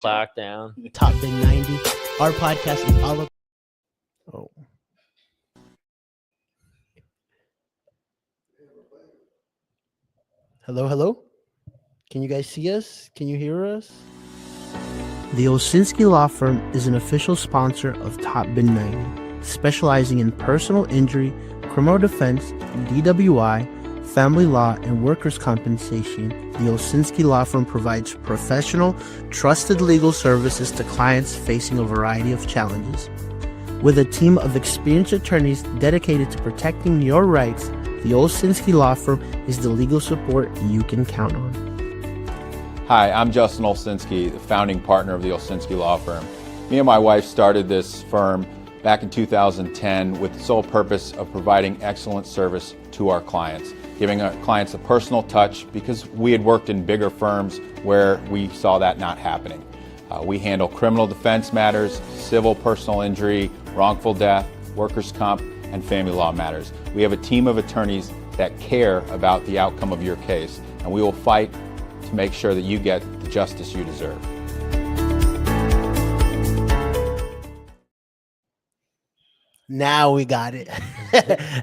Lockdown. Top Bin 90. Our podcast is all about. Oh. Hello, hello. Can you guys see us? Can you hear us? The Olsinski Law Firm is an official sponsor of Top Bin 90, specializing in personal injury, criminal defense, DWI, family law, and workers' compensation. The Olsinski Law Firm provides professional, trusted legal services to clients facing a variety of challenges. With a team of experienced attorneys dedicated to protecting your rights, the Olsinski Law Firm is the legal support you can count on. Hi, I'm Justin Olsinski, the founding partner of the Olsinski Law Firm. Me and my wife started this firm back in 2010 with the sole purpose of providing excellent service to our clients, giving our clients a personal touch because we had worked in bigger firms where we saw that not happening. We handle criminal defense matters, civil personal injury, wrongful death, workers' comp, and family law matters. We have a team of attorneys that care about the outcome of your case, and we will fight to make sure that you get the justice you deserve. Now we got it.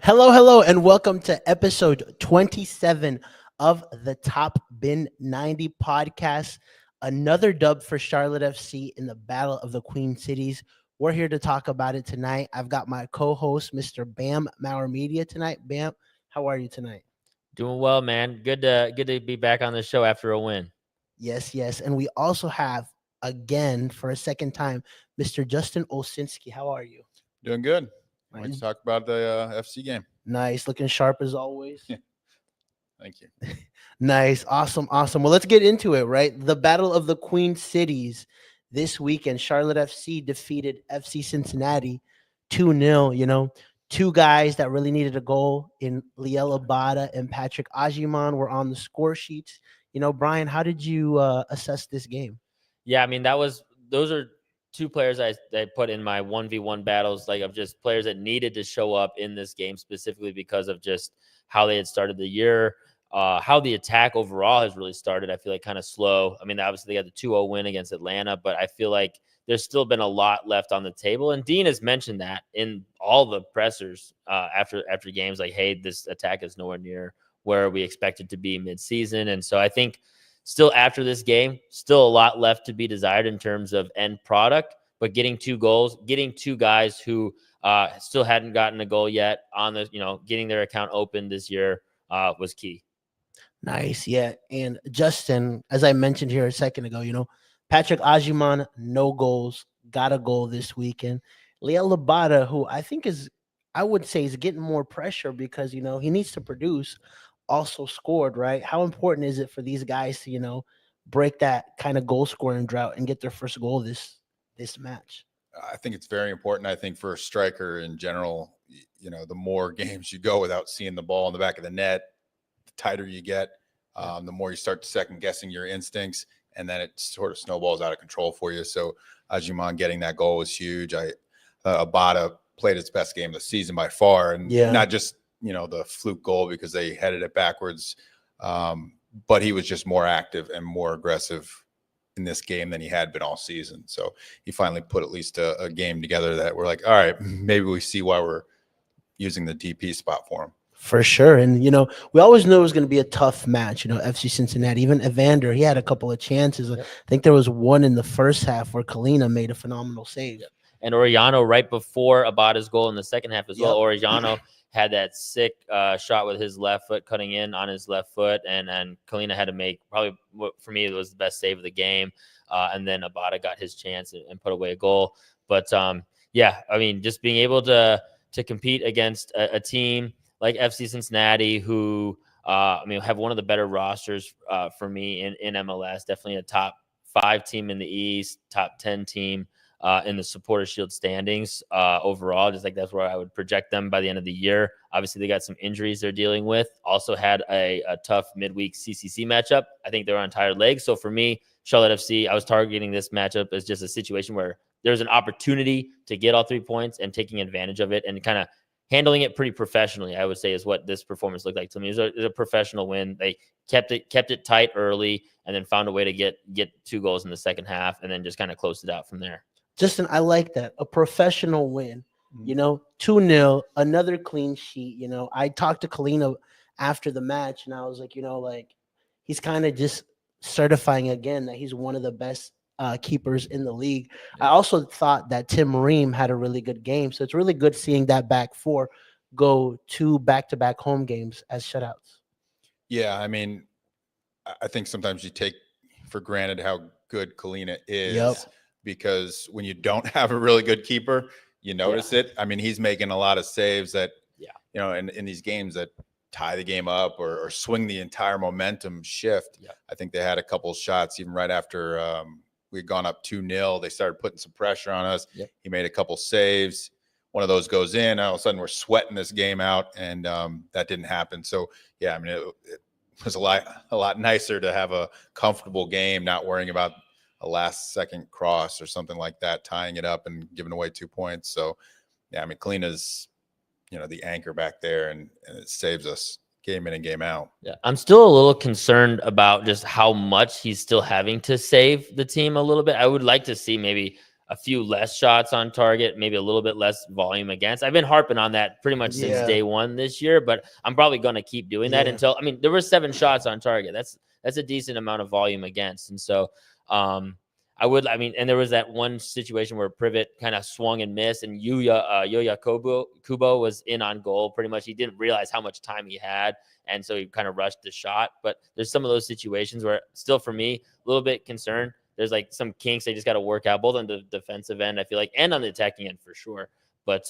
Hello, and welcome to episode 27 of the Top Bin 90 podcast. Another dub for Charlotte FC in the Battle of the Queen Cities. We're here to talk about it tonight. I've got my co-host, Mr. Bam Maurer Media tonight. Bam, how are you tonight? Doing well, man. Good to be back on the show after a win. Yes. And we also have, again, for a second time, Mr. Justin Olsinski. How are you? Doing good. Let's talk about the FC game. Nice. Looking sharp as always. Yeah. Thank you. Nice. Awesome. Well, let's get into it, right? The Battle of the Queen Cities this weekend. Charlotte FC defeated FC Cincinnati 2-0. Two guys that really needed a goal in Liel Abada and Patrick Ajiman were on the score sheets. Brian, how did you assess this game? Yeah, I mean, those are two players I put in my 1v1 battles, of just players that needed to show up in this game specifically because of just how they had started the year, how the attack overall has really started. I feel like kind of slow. I mean, obviously they got the 2-0 win against Atlanta, but I feel like there's still been a lot left on the table. And Dean has mentioned that in all the pressers after games, like, hey, this attack is nowhere near where we expected to be mid-season. And so I think still after this game, still a lot left to be desired in terms of end product, but getting 2 goals, getting 2 guys who still hadn't gotten a goal yet on the, getting their account open this year was key. Nice. Yeah. And Justin, as I mentioned here a second ago, Patrick Ajiman, no goals, got a goal this weekend. Liel Abada, who I would say is getting more pressure because, he needs to produce, also scored, right? How important is it for these guys to, break that kind of goal scoring drought and get their first goal this match? I think it's very important. I think for a striker in general, the more games you go without seeing the ball in the back of the net, the tighter you get, the more you start second guessing your instincts, and then it sort of snowballs out of control for you. So Ajiman getting that goal was huge. Abada played its best game of the season by far, and not just the fluke goal because they headed it backwards, but he was just more active and more aggressive in this game than he had been all season. So he finally put at least a game together that we're like, all right, maybe we see why we're using the DP spot for him. For sure. And, we always knew it was going to be a tough match, FC Cincinnati. Even Evander, he had a couple of chances. I think there was one in the first half where Kalina made a phenomenal save. And Orellano, right before Abada's goal in the second half as well, Orellano had that sick shot with his left foot cutting in on his left foot. And Kalina had to make probably, for me, it was the best save of the game. And then Abada got his chance and put away a goal. But, I mean, just being able to compete against a team like FC Cincinnati, who have one of the better rosters for me in MLS. Definitely a top 5 team in the East, top 10 team in the Supporter Shield standings overall. Just like that's where I would project them by the end of the year. Obviously, they got some injuries they're dealing with. Also had a tough midweek CCC matchup. I think they're on tired legs. So for me, Charlotte FC, I was targeting this matchup as just a situation where there's an opportunity to get all 3 points and taking advantage of it and kind of handling it pretty professionally, I would say, is what this performance looked like to me. It was a professional win. They kept it tight early and then found a way to get 2 goals in the second half and then just kind of closed it out from there. Justin, I like that. A professional win. 2-0, another clean sheet. I talked to Kalina after the match, and I was like, he's kind of just certifying again that he's one of the best keepers in the league. I also thought that Tim Ream had a really good game. So it's really good seeing that back four go 2 back-to-back home games as shutouts. Yeah, I mean, I think sometimes you take for granted how good Kalina is because when you don't have a really good keeper, you notice it. I mean, he's making a lot of saves that, in these games that tie the game up or swing the entire momentum shift. I think they had a couple of shots even right after we had gone up 2-0. They started putting some pressure on us. He made a couple saves. One of those goes in. All of a sudden, we're sweating this game out, and that didn't happen. So, yeah, I mean, it was a lot nicer to have a comfortable game, not worrying about a last-second cross or something like that, tying it up and giving away 2 points. So, yeah, I mean, Kalina's, the anchor back there, and it saves us game in and game out. Yeah, I'm still a little concerned about just how much he's still having to save the team a little bit. I would like to see maybe a few less shots on target, maybe a little bit less volume against. I've been harping on that pretty much since day one this year, but I'm probably going to keep doing that until, I mean, there were 7 shots on target. That's a decent amount of volume against. And so, and there was that one situation where Privet kind of swung and missed, and Yoya Kubo was in on goal. Pretty much, he didn't realize how much time he had, and so he kind of rushed the shot. But there's some of those situations where, still for me, a little bit concerned. There's like some kinks they just got to work out, both on the defensive end, I feel like, and on the attacking end for sure. But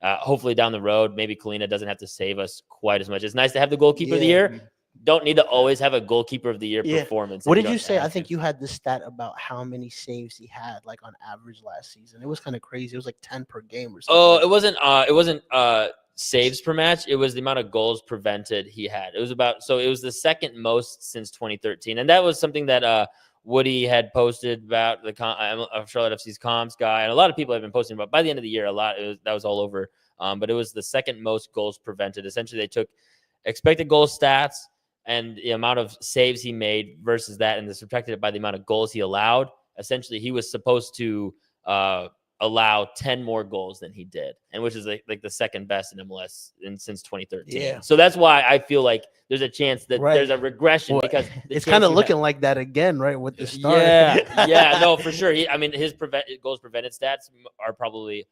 hopefully down the road, maybe Kalina doesn't have to save us quite as much. It's nice to have the goalkeeper of the year. Don't need to always have a goalkeeper of the year performance. What did you say? I think you had the stat about how many saves he had, like on average last season. It was kind of crazy. It was like 10 per game or something. Oh, it wasn't saves per match. It was the amount of goals prevented he had. It was the second most since 2013, and that was something that Woody had posted about Charlotte FC's comms guy, and a lot of people have been posting about. By the end of the year, that was all over. But it was the second most goals prevented. Essentially, they took expected goal stats and the amount of saves he made versus that, and they subtracted it by the amount of goals he allowed. Essentially, he was supposed to allow 10 more goals than he did, and which is like the second best in MLS since 2013. Yeah. So that's why I feel like there's a chance that there's a regression, because it's kind of looking like that again, right? With the start. Yeah, no, for sure. His goals prevented stats are probably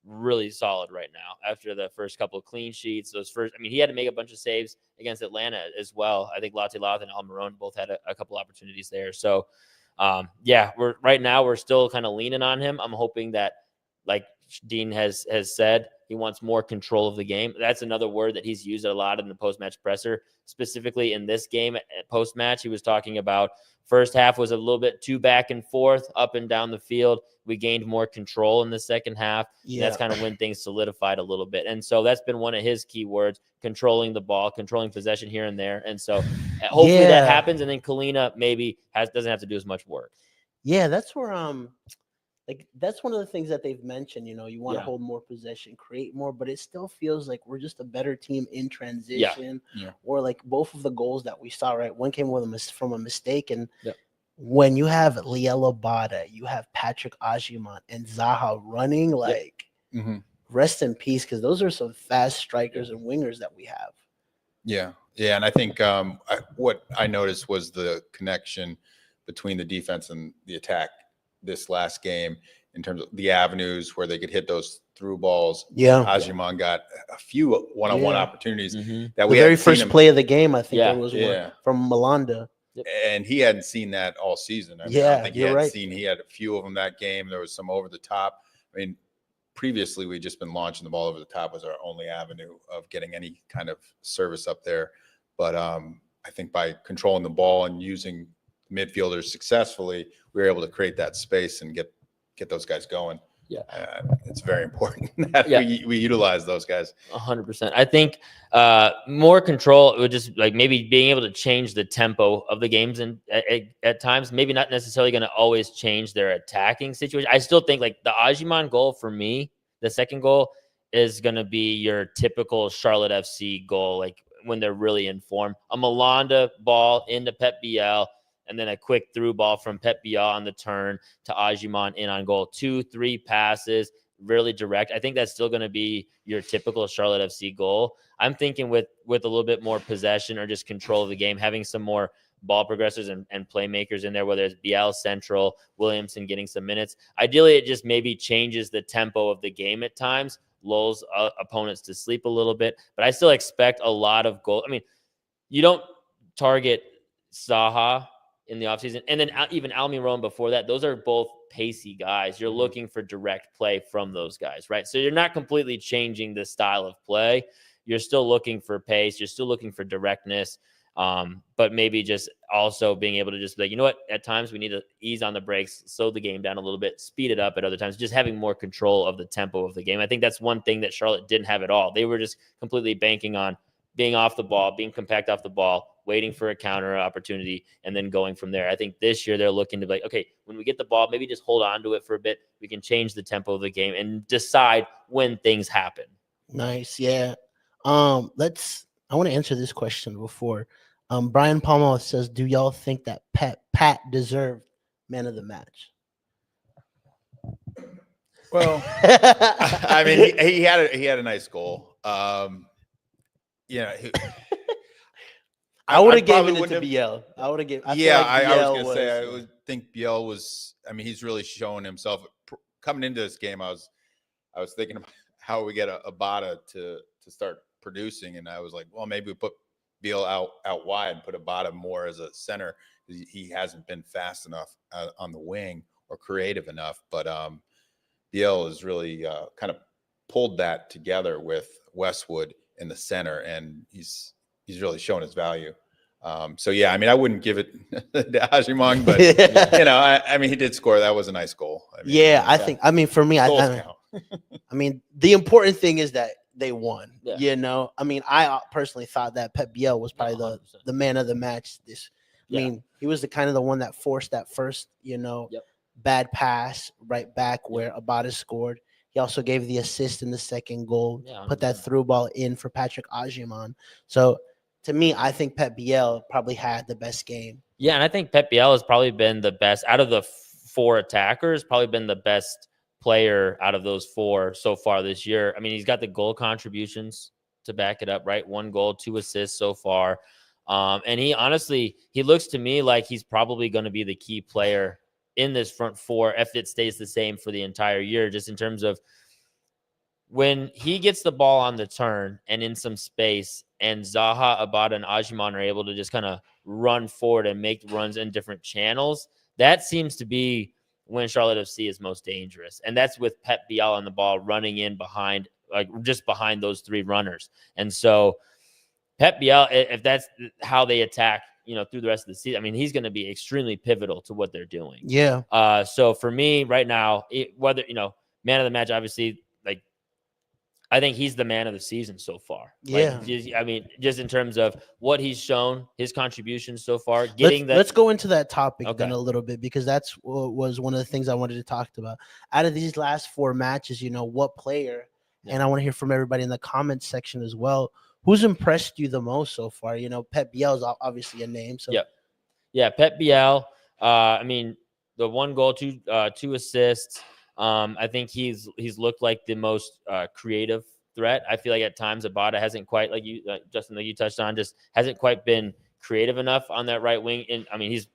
really solid right now after the first couple of clean sheets. He had to make a bunch of saves against Atlanta as well. I think Latte Loth and Almiron both had a couple opportunities there. So we're still kind of leaning on him. I'm hoping that, like Dean has said, he wants more control of the game. That's another word that he's used a lot in the post-match presser, specifically in this game. At post-match, he was talking about first half was a little bit too back and forth, up and down the field. We gained more control in the second half. Yeah. That's kind of when things solidified a little bit. And so that's been one of his key words, controlling the ball, controlling possession here and there. And so hopefully that happens. And then Kalina maybe doesn't have to do as much work. Yeah, that's where that's one of the things that they've mentioned. You want to hold more possession, create more, but it still feels like we're just a better team in transition. Or like both of the goals that we saw, right? One came from a mistake, and when you have Liel Abada, you have Patrick Ajiman and Zaha running, rest in peace, because those are some fast strikers and wingers that we have. Yeah, and I think what I noticed was the connection between the defense and the attack this last game in terms of the avenues where they could hit those through balls. Ajiman got a few one-on-one opportunities that we the very first play of the game. I think it was one from Malanda, and he hadn't seen that all season. I don't think he had a few of them that game. There was some over the top. I mean, previously we just been launching the ball over the top was our only avenue of getting any kind of service up there. But I think by controlling the ball and using midfielders successfully, we were able to create that space and get those guys going. It's very important that we utilize those guys. 100%. I think more control would just like maybe being able to change the tempo of the games, and at times maybe not necessarily going to always change their attacking situation. I still think like the Ajiman goal for me, the second goal, is going to be your typical Charlotte FC goal, like when they're really in form. A Malanda ball into Pep Biel, and then a quick through ball from Pep Biel on the turn to Ajiman in on goal. 2-3 passes, really direct. I think that's still going to be your typical Charlotte FC goal. I'm thinking with a little bit more possession or just control of the game, having some more ball progressors and playmakers in there, whether it's Biel central, Williamson getting some minutes. Ideally, it just maybe changes the tempo of the game at times, lulls opponents to sleep a little bit. But I still expect a lot of goal. I mean, you don't target Zaha in the offseason, and then even Almiron before that. Those are both pacey guys. You're looking for direct play from those guys, right? So you're not completely changing the style of play. You're still looking for pace. You're still looking for directness. But maybe just also being able to just be like, you know what, at times we need to ease on the brakes, slow the game down a little bit, speed it up at other times, just having more control of the tempo of the game. I think that's one thing that Charlotte didn't have at all. They were just completely banking on being off the ball, being compact off the ball, waiting for a counter opportunity, and then going from there. I think this year they're looking to be like, okay, when we get the ball, maybe just hold on to it for a bit. We can change the tempo of the game and decide when things happen. Nice. Yeah. I want to answer this question before. Brian Palma says, do y'all think that Pat deserved man of the match? Well, I mean, he had a nice goal. Yeah, I would have given it to Biel. I would have given. I was gonna say I would think Biel was. I mean, he's really showing himself coming into this game. I was thinking about how we get Abada to start producing, and I was like, well, maybe we put Biel out wide and put Abada more as a center. He hasn't been fast enough on the wing or creative enough, but Biel has really kind of pulled that together with Westwood in the center, and he's really shown his value. So yeah, I mean, I wouldn't give it to Ajiman, but you know, I mean, he did score. That was a nice goal. I mean, I think. I mean, for me, I mean, the important thing is that they won. Yeah. You know, I mean, I personally thought that Pep Biel was probably the man of the match. I mean, he was the kind of the one that forced that first, bad pass right back where Abada scored. He also gave the assist in the second goal, put that through ball in for Patrick Ajiman. So to me, I think Pep Biel probably had the best game. Yeah, and I think Pep Biel has probably been the best out of the four attackers, probably been the best player out of those four so far this year. I mean, he's got the goal contributions to back it up, right? 1 goal, 2 assists so far. And he looks to me like he's probably going to be the key player in this front four if it stays the same for the entire year, just in terms of when he gets the ball on the turn and in some space, and Zaha, Abada, and Ajiman are able to just kind of run forward and make runs in different channels. That seems to be when Charlotte FC is most dangerous. And that's with Pep Biel on the ball running in behind, like just behind those 3 runners. And so Pep Biel, if that's how they attack, through the rest of the season, I mean, he's going to be extremely pivotal to what they're doing. Yeah. So for me right now, whether, man of the match, obviously, like, I think he's the man of the season so far. Yeah. I mean, just in terms of what he's shown, his contributions so far, let's go into that topic then a little bit, because that's was one of the things I wanted to talk about. Out of these last 4 matches, what player, and I want to hear from everybody in the comments section as well, who's impressed you the most so far? Pep Biel is obviously a name. So yeah, Pep Biel. I mean, the 1 goal, 2 assists. I think he's looked like the most creative threat. I feel like at times Abada hasn't quite, like you, Justin, like you touched on, just hasn't quite been creative enough on that right wing. And I mean, he's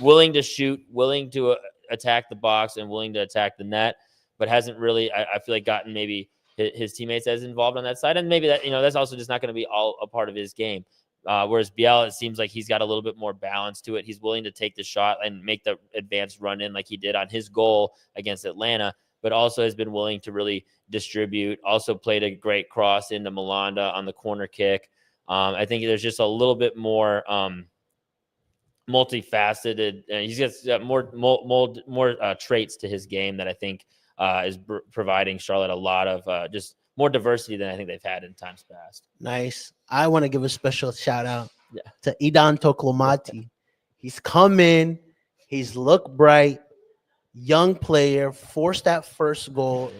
willing to shoot, willing to attack the box, and willing to attack the net, but hasn't really, I feel like, gotten maybe his teammates as involved on that side. And maybe that, that's also just not going to be all a part of his game. Whereas Biel, it seems like he's got a little bit more balance to it. He's willing to take the shot and make the advanced run in like he did on his goal against Atlanta, but also has been willing to really distribute. Also played a great cross into Malanda on the corner kick. I think there's just a little bit more multifaceted, and he's got more traits to his game that I think is providing Charlotte a lot of just more diversity than I think they've had in times past. Nice. I want to give a special shout out to Idan Toklomati. He's come in. He's looked bright. young player, forced that first goal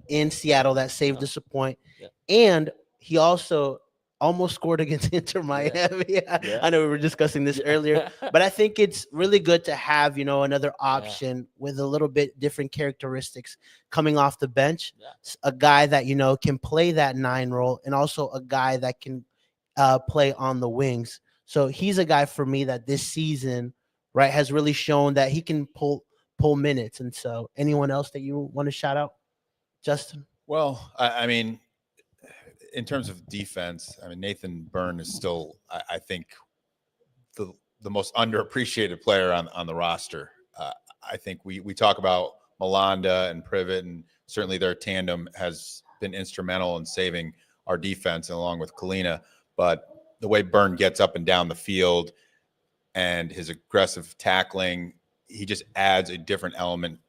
in Seattle that saved us a point. Yeah. And he also almost scored against Inter Miami. Yeah. I know we were discussing this earlier, but I think it's really good to have, another option with a little bit different characteristics coming off the bench. A guy that, can play that 9 role, and also a guy that can play on the wings. So he's a guy for me that this season, right, has really shown that he can pull minutes. And so anyone else that you want to shout out, Justin? Well, I mean, in terms of defense, I mean, Nathan Byrne is still, I think, the most underappreciated player on the roster. I think we talk about Malanda and Privet, and certainly their tandem has been instrumental in saving our defense, and along with Kalina. But the way Byrne gets up and down the field and his aggressive tackling, he just adds a different element,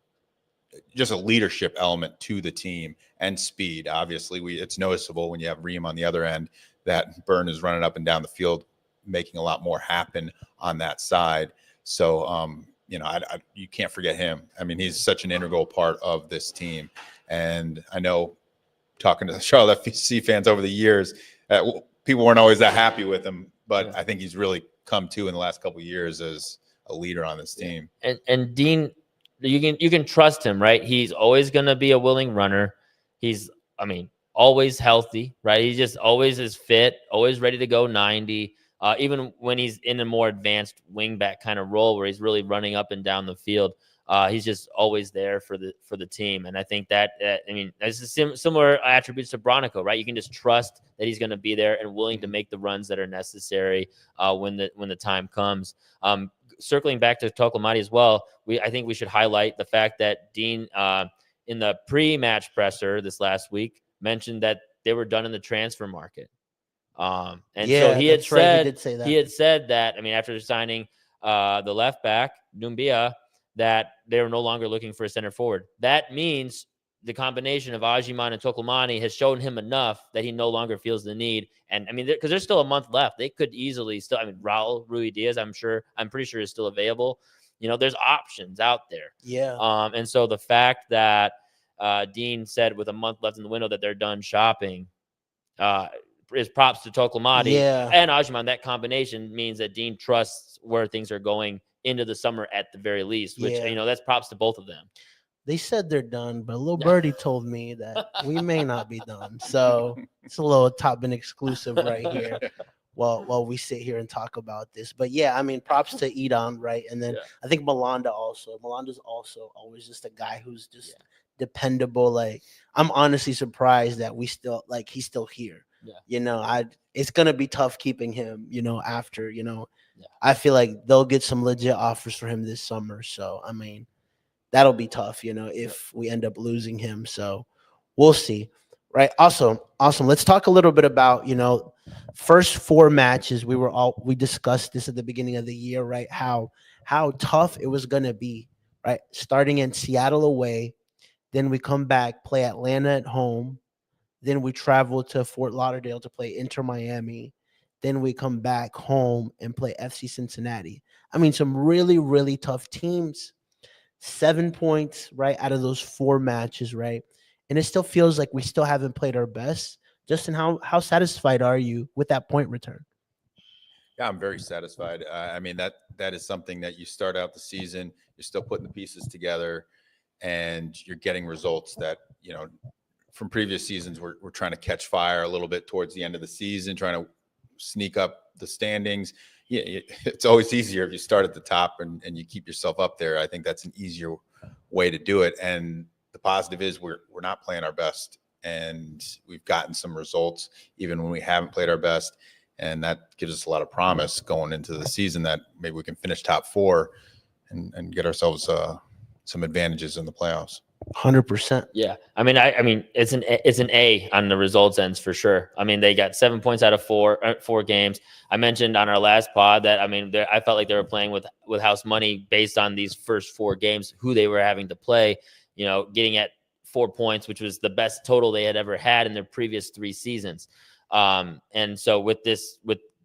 just a leadership element to the team, and speed. Obviously, it's noticeable when you have Reem on the other end that Byrne is running up and down the field, making a lot more happen on that side. So, you can't forget him. I mean, he's such an integral part of this team. And I know, talking to the Charlotte FC fans over the years, people weren't always that happy with him, but I think he's really come to in the last couple of years as a leader on this team. And Dean, you can trust him, right? He's always going to be a willing runner. He's, always healthy, right? He just always is fit, always ready to go 90. Even when he's in a more advanced wingback kind of role where he's really running up and down the field, he's just always there for the team. And I think that it's similar attributes to Bronico, right? You can just trust that he's going to be there and willing to make the runs that are necessary when the time comes. Circling back to Tokolmadi as well, I think we should highlight the fact that Dean, in the pre-match presser this last week, mentioned that they were done in the transfer market. So he had said that, after signing the left back, Doumbia, that they were no longer looking for a center forward. That means the combination of Ajiman and Tokolmani has shown him enough that he no longer feels the need. And because there's still a month left, they could easily still, Raul Ruidiaz, I'm pretty sure is still available. There's options out there. Yeah. And so the fact that Dean said with a month left in the window that they're done shopping, is props to Tokolmadi and Ajiman. That combination means that Dean trusts where things are going into the summer at the very least, which, that's props to both of them. They said they're done, but Lil Birdie told me that we may not be done. So it's a little Top Bin exclusive right here while we sit here and talk about this. But props to Edon, right? And then I think Malanda also. Malanda's also always just a guy who's just dependable. Like, I'm honestly surprised that he's still here. It's gonna be tough keeping him, after, I feel like they'll get some legit offers for him this summer. So that'll be tough, if we end up losing him. So we'll see. Right. Awesome. Let's talk a little bit about, first 4 matches. We discussed this at the beginning of the year, right? How tough it was gonna be, right? Starting in Seattle away, then we come back, play Atlanta at home. Then we travel to Fort Lauderdale to play Inter Miami. Then we come back home and play FC Cincinnati. Some really, really tough teams. 7 points, right, out of those 4 matches, right? And it still feels like we still haven't played our best. Justin, how satisfied are you with that point return? Yeah, I'm very satisfied. That is something that you start out the season, you're still putting the pieces together, and you're getting results that, from previous seasons, we're trying to catch fire a little bit towards the end of the season, trying to sneak up the standings. Yeah, it's always easier if you start at the top and you keep yourself up there. I think that's an easier way to do it. And the positive is we're not playing our best, and we've gotten some results even when we haven't played our best. And that gives us a lot of promise going into the season that maybe we can finish top 4 and get ourselves some advantages in the playoffs. 100%. Yeah. It's an A on the results ends for sure. They got 7 points out of 4 games. I mentioned on our last pod that, I felt like they were playing with house money based on these first 4 games, who they were having to play, getting at 4 points, which was the best total they had ever had in their previous 3 seasons. And so with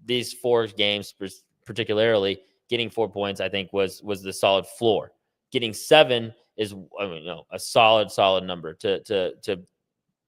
these 4 games particularly, getting 4 points, I think was the solid floor. Getting 7 is, I mean, a solid number to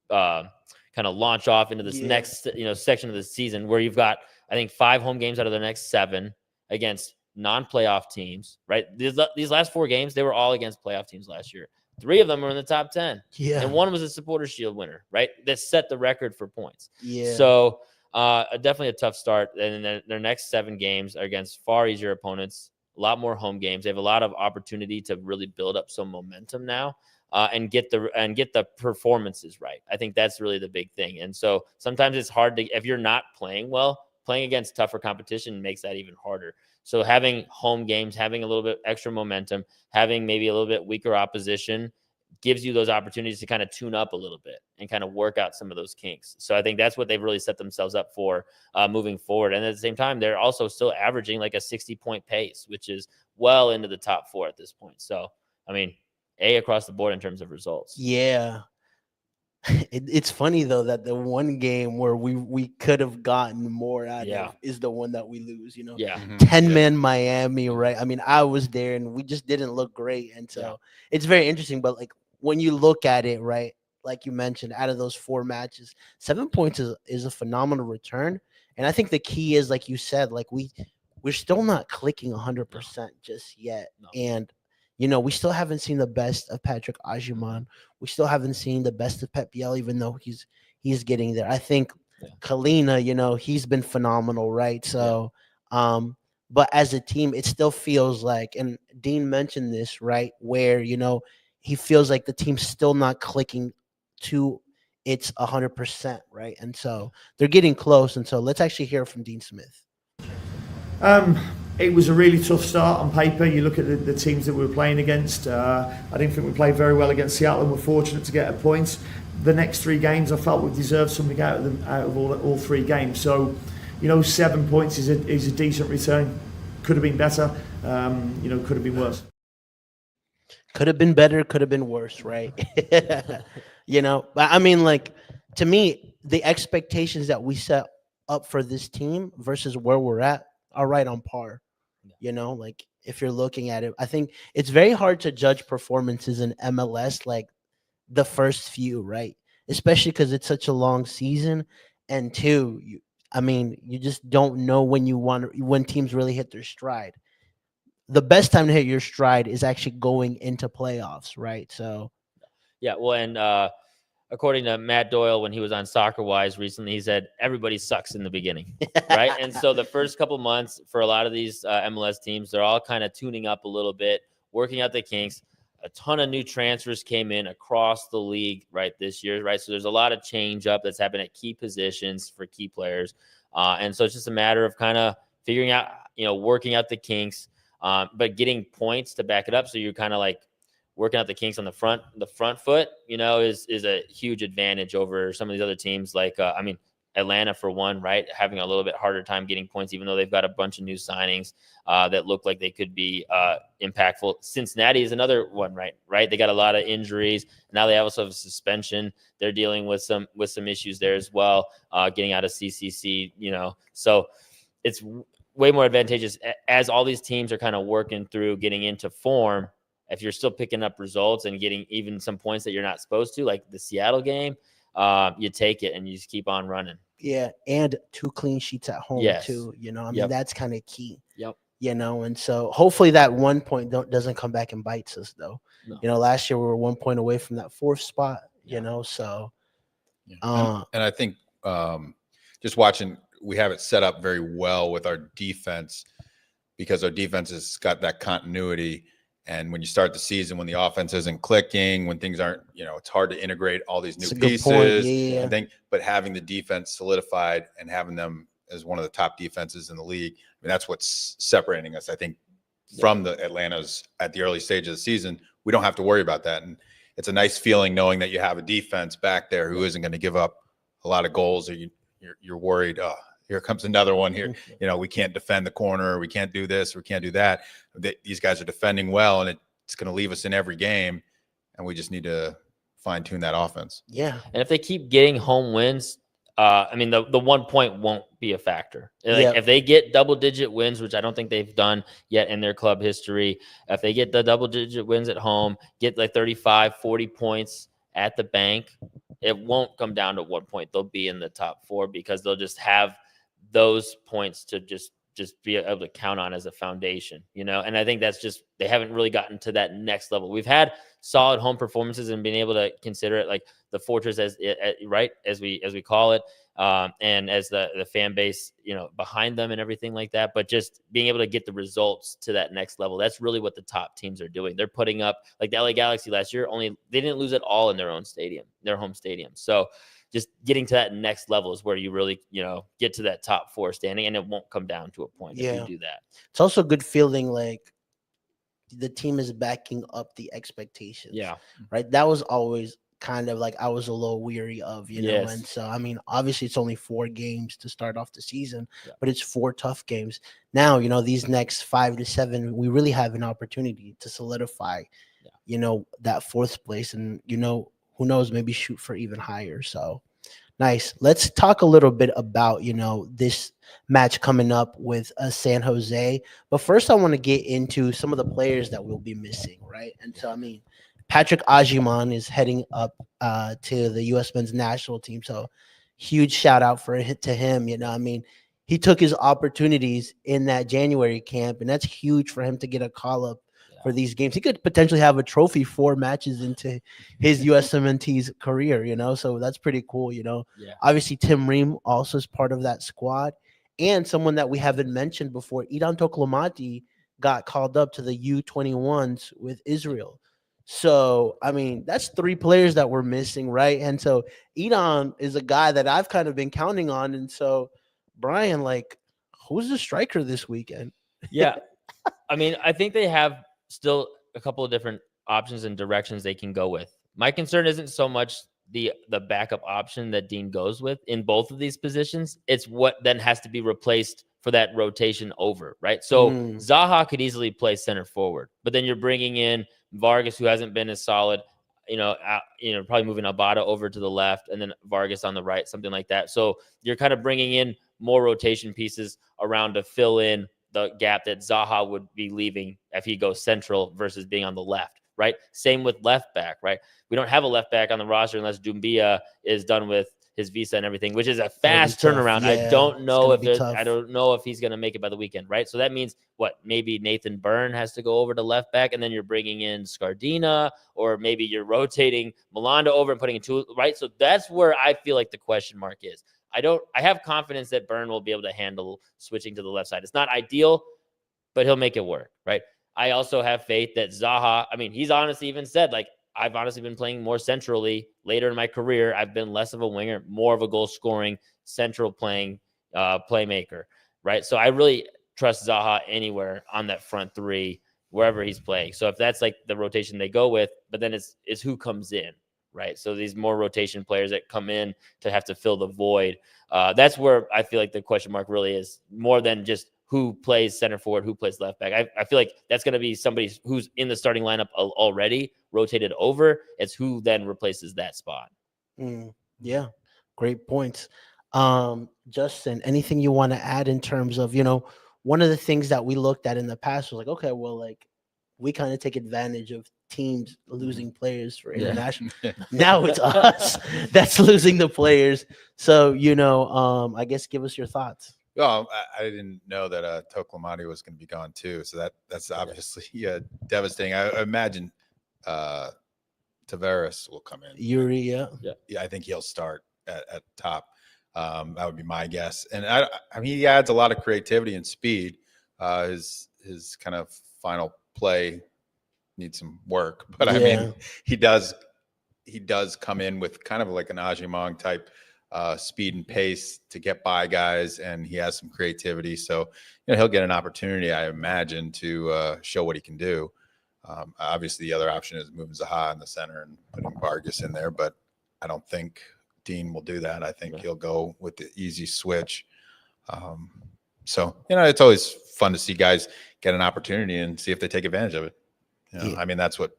kind of launch off into this next, section of the season where you've got, I think, 5 home games out of the next 7 against non-playoff teams, right? These last 4 games, they were all against playoff teams last year. 3 of them were in the top 10. Yeah. And 1 was a Supporters Shield winner, right? That set the record for points. Yeah. So definitely a tough start. And then their next 7 games are against far easier opponents, a lot more home games. They have a lot of opportunity to really build up some momentum now. And get the performances right. I think that's really the big thing. And so sometimes it's hard to, if you're not playing well, playing against tougher competition makes that even harder. So having home games, having a little bit extra momentum, having maybe a little bit weaker opposition gives you those opportunities to kind of tune up a little bit and kind of work out some of those kinks. So I think that's what they've really set themselves up for moving forward. And at the same time, they're also still averaging like a 60-point pace, which is well into the top 4 at this point. So, I mean, A across the board in terms of results. Yeah. It's funny though that the one game where we could have gotten more out of is the one that we lose, Yeah. 10-man Miami, right? I mean, I was there and we just didn't look great. And so it's very interesting. But like when you look at it, right, like you mentioned, out of those 4 matches, 7 points is a phenomenal return. And I think the key is, like you said, like we're still not clicking 100% just yet. No. And we still haven't seen the best of Patrick Agyemang. We still haven't seen the best of Pep Biel, even though he's getting there. I think Kalina, he's been phenomenal, right? So, but as a team, it still feels like, and Dean mentioned this, right, where he feels like the team's still not clicking to its 100%, right? And so they're getting close. And so let's actually hear from Dean Smith. It was a really tough start on paper. You look at the teams that we were playing against. I didn't think we played very well against Seattle, and we're fortunate to get a point. The next 3 games, I felt we deserved something out of them, out of all 3 games. So, 7 points is a decent return. Could have been better. Could have been worse. Could have been better. Could have been worse, right? But I mean, like, to me, the expectations that we set up for this team versus where we're at are right on par. Like if you're looking at it, I think it's very hard to judge performances in MLS like the first few, right? Especially because it's such a long season. And 2, you just don't know when teams really hit their stride. The best time to hit your stride is actually going into playoffs, right? So well, and according to Matt Doyle, when he was on Soccer Wise recently, he said everybody sucks in the beginning, right? And so the first couple months for a lot of these MLS teams, they're all kind of tuning up a little bit, working out the kinks. A ton of new transfers came in across the league, right, this year, right? So there's a lot of change up that's happened at key positions for key players. And so it's just a matter of kind of figuring out, working out the kinks, but getting points to back it up. So you're kind of like working out the kinks on the front foot, is a huge advantage over some of these other teams. Like, Atlanta for one, right? Having a little bit harder time getting points, even though they've got a bunch of new signings that look like they could be impactful. Cincinnati is another one, right? They got a lot of injuries. Now they also have a suspension. They're dealing with some issues there as well, getting out of CCC, So it's way more advantageous as all these teams are kind of working through getting into form. If you're still picking up results and getting even some points that you're not supposed to, like the Seattle game, you take it and you just keep on running. Yeah, and 2 clean sheets at home too. That's kind of key. Yep. And so hopefully that 1 point doesn't come back and bites us though. No. Last year we were 1 point away from that 4th spot. So. And I think just watching, we have it set up very well with our defense because our defense has got that continuity. And when you start the season, when the offense isn't clicking, when things aren't, it's hard to integrate all these new pieces. I think, but having the defense solidified and having them as one of the top defenses in the league, that's what's separating us, I think, from the Atlantas at the early stage of the season. We don't have to worry about that. And it's a nice feeling knowing that you have a defense back there who isn't going to give up a lot of goals, or you're worried, oh, here comes another one here. We can't defend the corner. We can't do this. We can't do that. These guys are defending well, and it's going to leave us in every game. And we just need to fine tune that offense. Yeah. And if they keep getting home wins, I mean, the 1 point won't be a factor. Like Yep. if they get double-digit wins, which I don't think they've done yet in their club history, if they get the double-digit wins at home, get like 35, 40 points at the bank, it won't come down to 1 point. They'll be in the top 4 because they'll just have those points to just be able to count on as a foundation, And I think that's just they haven't really gotten to that next level. We've had solid home performances and being able to consider it like the fortress as right as we call it, and as the fan base, behind them and everything like that. But just being able to get the results to that next level, that's really what the top teams are doing. They're putting up like the LA Galaxy last year. They didn't lose at all in their home stadium. So just getting to that next level is where you really, get to that top 4 standing, and it won't come down to a point if you do that. It's also a good feeling like the team is backing up the expectations. Yeah. Right. That was always kind of like I was a little weary of, Yes. And so, I mean, obviously it's only 4 games to start off the season, but it's 4 tough games. Now, these next 5 to 7, we really have an opportunity to solidify, that 4th place and, who knows, maybe shoot for even higher. So nice. Let's talk a little bit about, this match coming up with San Jose. But first, I want to get into some of the players that we'll be missing, right? And so, I mean, Patrick Agyemang is heading up to the U.S. men's national team. So huge shout out to him. I mean, he took his opportunities in that January camp, and that's huge for him to get a call up for these games. He could potentially have a trophy 4 matches into his USMNT's career, so that's pretty cool, Obviously, Tim Ream also is part of that squad, and someone that we haven't mentioned before, Idan Toklomati, got called up to the U21s with Israel. So, I mean, that's 3 players that we're missing, right? And so Idan is a guy that I've kind of been counting on. And so, Brian, like, who's the striker this weekend? Yeah. I mean, I think they have still a couple of different options and directions they can go with. My concern isn't so much the backup option that Dean goes with in both of these positions. It's what then has to be replaced for that rotation over, right? So Zaha could easily play center forward, but then you're bringing in Vargas, who hasn't been as solid, probably moving Abada over to the left and then Vargas on the right, something like that. So you're kind of bringing in more rotation pieces around to fill in the gap that Zaha would be leaving if he goes central versus being on the left, right? Same with left back, right? We don't have a left back on the roster unless Doumbia is done with his visa and everything, which is a fast turnaround. Yeah, I don't know if he's going to make it by the weekend, right? So that means maybe Nathan Byrne has to go over to left back, and then you're bringing in Scardina, or maybe you're rotating Malanda over and putting in 2, right? So that's where I feel like the question mark is. I have confidence that Byrne will be able to handle switching to the left side. It's not ideal, but he'll make it work, right? I also have faith that Zaha, I mean, he's honestly even said, like, I've honestly been playing more centrally later in my career. I've been less of a winger, more of a goal scoring, central playing playmaker, right? So I really trust Zaha anywhere on that front 3, wherever he's playing. So if that's like the rotation they go with, but then it's who comes in, right? So these more rotation players that come in to have to fill the void. That's where I feel like the question mark really is, more than just who plays center forward, who plays left back. I feel like that's going to be somebody who's in the starting lineup already, rotated over. It's who then replaces that spot. Yeah, great points. Justin, anything you want to add in terms of, one of the things that we looked at in the past was like, okay, well, like, we kind of take advantage of teams losing players for international. Now it's us that's losing the players. So, I guess give us your thoughts. Well, I didn't know that Toklomati was going to be gone too. So that's obviously devastating. I imagine Tavares will come in. Yuri, yeah, I think he'll start at top. That would be my guess. And I mean, he adds a lot of creativity and speed. His kind of final play needs some work, but I mean, he does come in with kind of like an Agyemang type speed and pace to get by guys, and he has some creativity. So, he'll get an opportunity, I imagine, to show what he can do. Obviously, the other option is moving Zaha in the center and putting Vargas in there, but I don't think Dean will do that. I think he'll go with the easy switch. So, it's always fun to see guys get an opportunity and see if they take advantage of it. I mean, that's what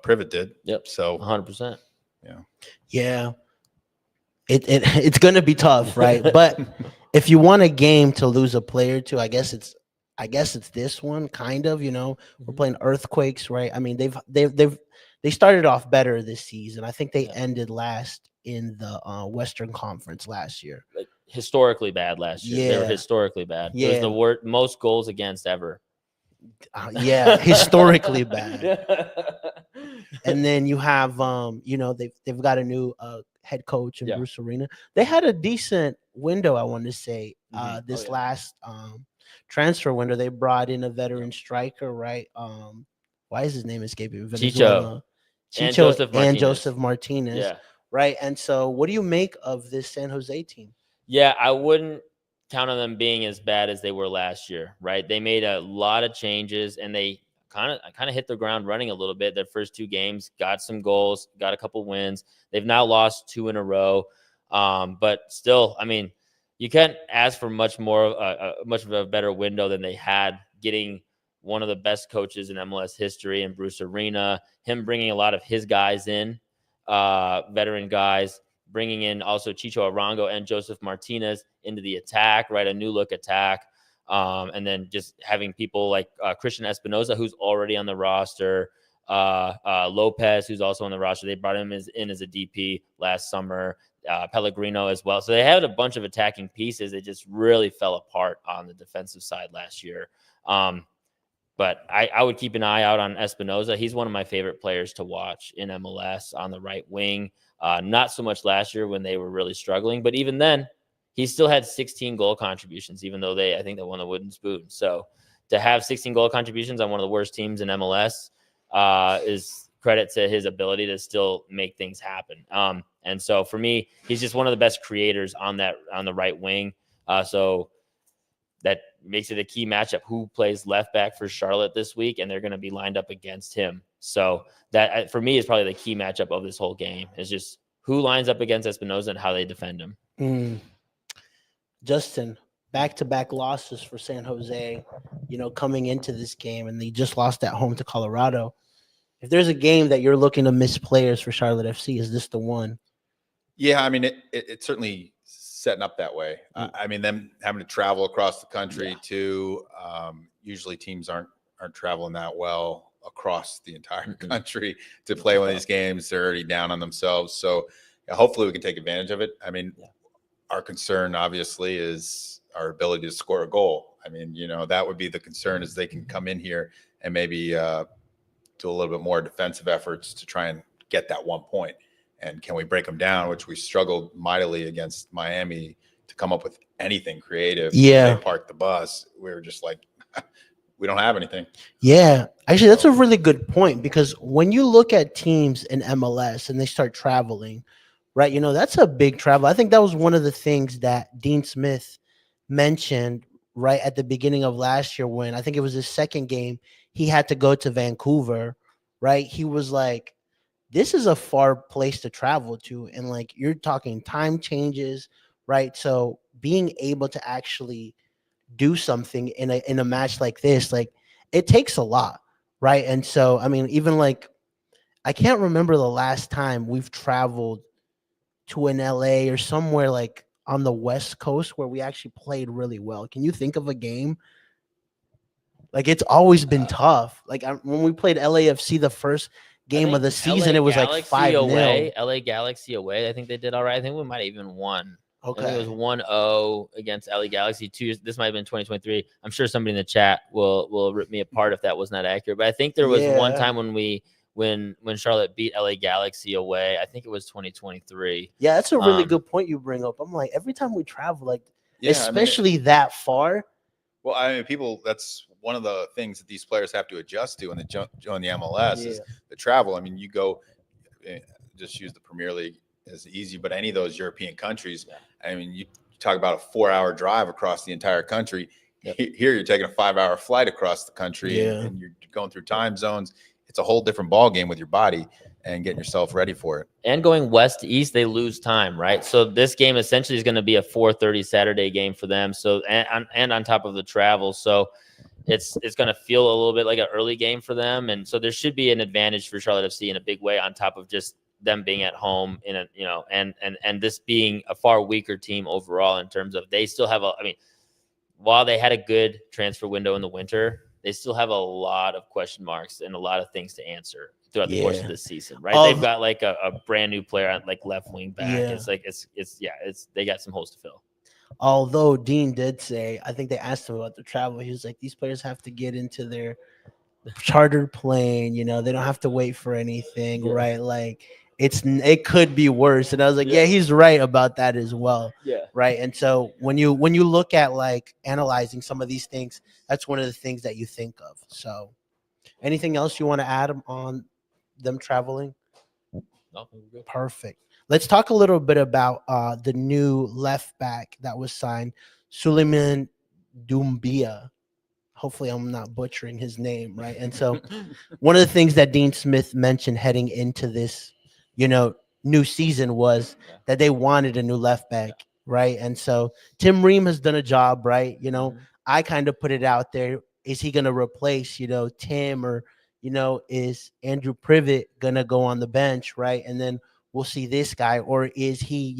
Privet did. Yep. So 100%. Yeah. It's gonna be tough, right? But if you want a game to lose a player to, I guess it's this one, kind of. We're playing Earthquakes, right? I mean, they started off better this season. I think they ended last in the Western Conference last year. Like historically bad last year. They were historically bad. It was the most goals against ever. Historically bad. And then you have they've got a new head coach in Bruce Arena. They had a decent window, I want to say, this last transfer window. They brought in a veteran striker, right? Why is his name escaping me? Chicho and Joseph Martinez. Right. And so what do you make of this San Jose team? Yeah, I wouldn't count on them being as bad as they were last year, right? They made a lot of changes, and they kind of hit the ground running a little bit. Their first 2 games, got some goals, got a couple wins. They've now lost 2 in a row. But still, I mean, you can't ask for much of a better window than they had, getting one of the best coaches in MLS history in Bruce Arena, him bringing a lot of his guys in, veteran guys, bringing in also Chicho Arango and Joseph Martinez into the attack, right? A new look attack. And then just having people like Christian Espinoza, who's already on the roster, Lopez, who's also on the roster. They brought him in as a DP last summer, Pellegrino as well. So they had a bunch of attacking pieces. It just really fell apart on the defensive side last year. But I would keep an eye out on Espinoza. He's one of my favorite players to watch in MLS on the right wing. Not so much last year when they were really struggling, but even then, he still had 16 goal contributions, even though I think they won the Wooden Spoon. So to have 16 goal contributions on one of the worst teams in MLS is credit to his ability to still make things happen. And so for me, he's just one of the best creators on the right wing. So that makes it a key matchup. Who plays left back for Charlotte this week? And they're going to be lined up against him. So that for me is probably the key matchup of this whole game, is just who lines up against Espinoza and how they defend him. Justin, back-to-back losses for San Jose, coming into this game, and they just lost at home to Colorado. If there's a game that you're looking to miss players for Charlotte FC, is this the one? Yeah, I mean, it's certainly setting up that way. I mean, them having to travel across the country too. Usually teams aren't traveling that well across the entire country to play one of these games. They're already down on themselves. So hopefully we can take advantage of it. I mean, our concern obviously is our ability to score a goal. I mean, that would be the concern, is they can come in here and maybe do a little bit more defensive efforts to try and get that 1 point. And can we break them down, which we struggled mightily against Miami to come up with anything creative. Yeah. They parked the bus. We were just like, we don't have anything. Yeah. Actually, that's a really good point, because when you look at teams in MLS and they start traveling, right, that's a big travel. I think that was one of the things that Dean Smith mentioned right at the beginning of last year, when I think it was his second game, he had to go to Vancouver, right? He was like, this is a far place to travel to. And like, you're talking time changes, right? So being able to actually do something in a match like this, like, it takes a lot, right? And so, I mean, even like, I can't remember the last time we've traveled to an LA or somewhere like on the West Coast where we actually played really well. Can you think of a game? Like, it's always been tough. Like, when we played LAFC the first game of the season, it was like 5-0. LA Galaxy away. I think they did all right. I think we might have even won. Okay. I think it was 1-0 against LA Galaxy. This might have been 2023. I'm sure somebody in the chat will rip me apart if that was not accurate. But I think there was one time when Charlotte beat LA Galaxy away. I think it was 2023. Yeah, that's a really good point you bring up. I'm like, every time we travel, like, especially that far. Well, I mean, that's one of the things that these players have to adjust to when they join the MLS is the travel. I mean, you go, just use the Premier League as easy, but any of those European countries, I mean, you talk about a 4-hour drive across the entire country. Here you're taking a 5-hour flight across the country and you're going through time zones. It's a whole different ball game with your body and getting yourself ready for it. And going west to east, they lose time, right? So this game essentially is going to be a 4:30 Saturday game for them. So and on top of the travel, so it's going to feel a little bit like an early game for them, and so there should be an advantage for Charlotte FC in a big way, on top of just them being at home in a, and this being a far weaker team overall in terms of they still have while they had a good transfer window in the winter, they still have a lot of question marks and a lot of things to answer throughout the course of this season, right? They've got like a brand new player on like left wing back. Yeah. It's like they got some holes to fill. Although Dean did say, I think they asked him about the travel. He was like, these players have to get into their chartered plane. They don't have to wait for anything, right? Like it could be worse. And I was like, yeah, he's right about that as well. Yeah. Right. And so when you look at like analyzing some of these things, that's one of the things that you think of. So anything else you want to add on them traveling? No, we're good. Perfect. Let's talk a little bit about the new left back that was signed, Suleiman Doumbia. Hopefully I'm not butchering his name, right? And so one of the things that Dean Smith mentioned heading into this, new season was that they wanted a new left back, right? And so Tim Ream has done a job, right? I kind of put it out there. Is he going to replace, Tim, or, is Andrew Privet going to go on the bench, right? And then we'll see this guy, or is he,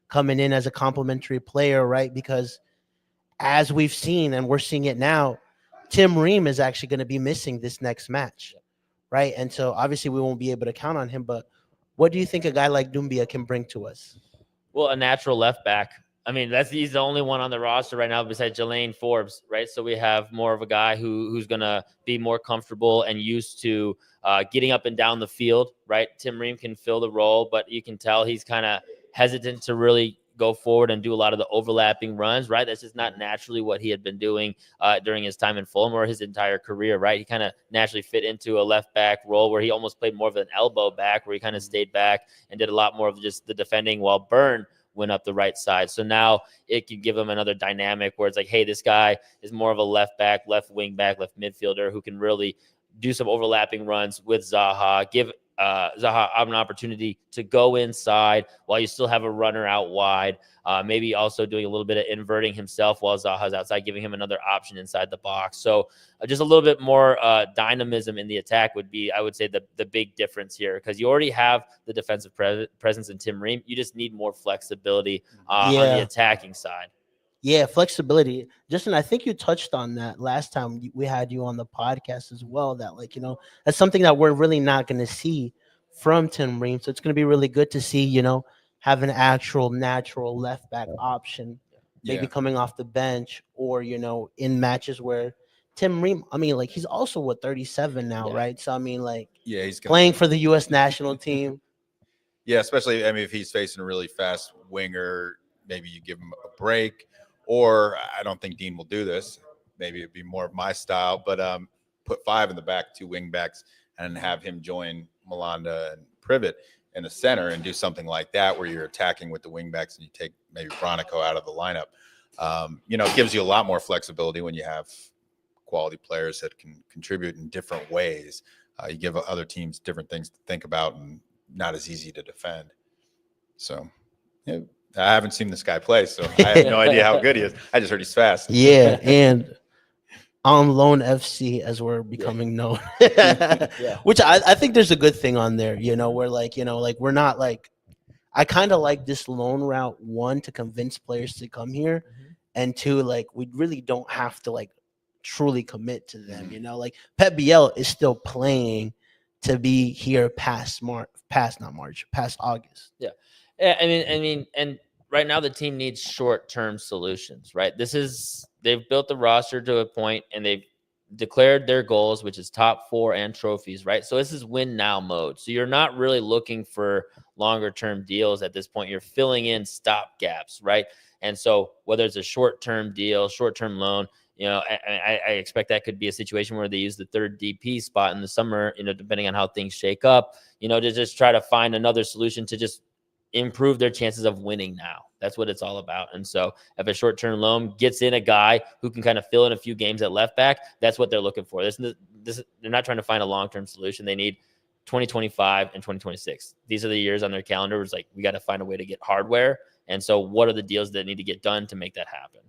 coming in as a complimentary player, right? Because as we've seen, and we're seeing it now, Tim Ream is actually going to be missing this next match, right? And so obviously we won't be able to count on him, but what do you think a guy like Doumbia can bring to us? Well, a natural left back. He's the only one on the roster right now besides Jelaine Forbes, right? So we have more of a guy who's going to be more comfortable and used to getting up and down the field, right? Tim Ream can fill the role, but you can tell he's kind of hesitant to really go forward and do a lot of the overlapping runs, right? That's just not naturally what he had been doing during his time in Fulham or his entire career, right? He kind of naturally fit into a left back role where he almost played more of an elbow back, where he kind of stayed back and did a lot more of just the defending while Byrne went up the right side. So now it can give him another dynamic where it's like, hey, this guy is more of a left back, left wing back, left midfielder who can really do some overlapping runs with Zaha, give Zaha an opportunity to go inside while you still have a runner out wide, maybe also doing a little bit of inverting himself while Zaha's outside, giving him another option inside the box. So just a little bit more dynamism in the attack would be, I would say, the big difference here, because you already have the defensive presence in Tim Ream. You just need more flexibility on the attacking side. Yeah, flexibility. Justin, I think you touched on that last time we had you on the podcast as well, that that's something that we're really not going to see from Tim Ream. So it's going to be really good to see, have an actual natural left back option, maybe coming off the bench or, in matches where Tim Ream, he's also 37 now, right? So, he's playing for the U.S. national team. Yeah, especially, if he's facing a really fast winger, maybe you give him a break. Or I don't think Dean will do this. Maybe it'd be more of my style, but put 5 in the back, 2 wing backs, and have him join Malanda and Privet in the center and do something like that where you're attacking with the wing backs and you take maybe Bronico out of the lineup. It gives you a lot more flexibility when you have quality players that can contribute in different ways. You give other teams different things to think about and not as easy to defend. So, I haven't seen this guy play, so I have no idea how good he is. I just heard he's fast. Yeah, and on loan FC, as we're becoming known, which I think there's a good thing on there. Where we're not I kind of like this loan route, 1, to convince players to come here, and 2, we really don't have to truly commit to them. Pep Biel is still playing to be here past August. Yeah. And right now the team needs short-term solutions, right? They've built the roster to a point and they've declared their goals, which is top 4 and trophies, right? So this is win now mode. So you're not really looking for longer-term deals at this point. You're filling in stop gaps, right? And so whether it's a short-term deal, short-term loan, I expect that could be a situation where they use the 3rd DP spot in the summer, depending on how things shake up, to just try to find another solution to just improve their chances of winning now. That's what it's all about. And so if a short-term loan gets in a guy who can kind of fill in a few games at left back, that's what they're looking for. They're not trying to find a long-term solution. They need 2025 and 2026. These are the years on their calendar. It's we got to find a way to get hardware. And so what are the deals that need to get done to make that happen?